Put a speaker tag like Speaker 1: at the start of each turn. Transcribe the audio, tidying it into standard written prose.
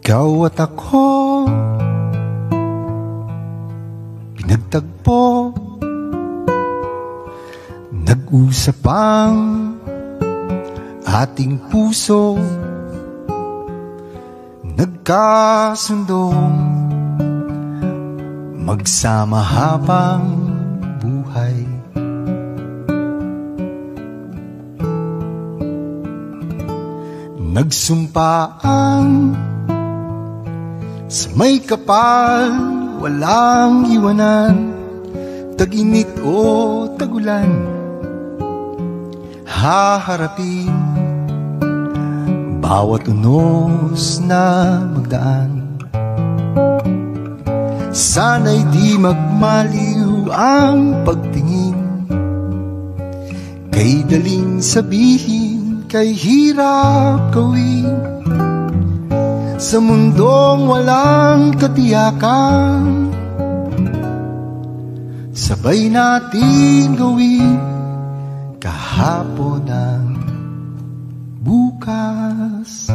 Speaker 1: Ikaw at ako pinagtagpo, nag-usap ang ating puso, nagkasundong magsama habang buhay. Nagsumpaan sa may kapal, walang iwanan, tag-init o tagulan, haharapin bawat unos na magdaan. Sana'y di magmaliw ang pagtingin, kay daling sabihin, kay hirap gawin. Sa mundong walang katiyakan, sabay natin gawin kahapon ang bukas.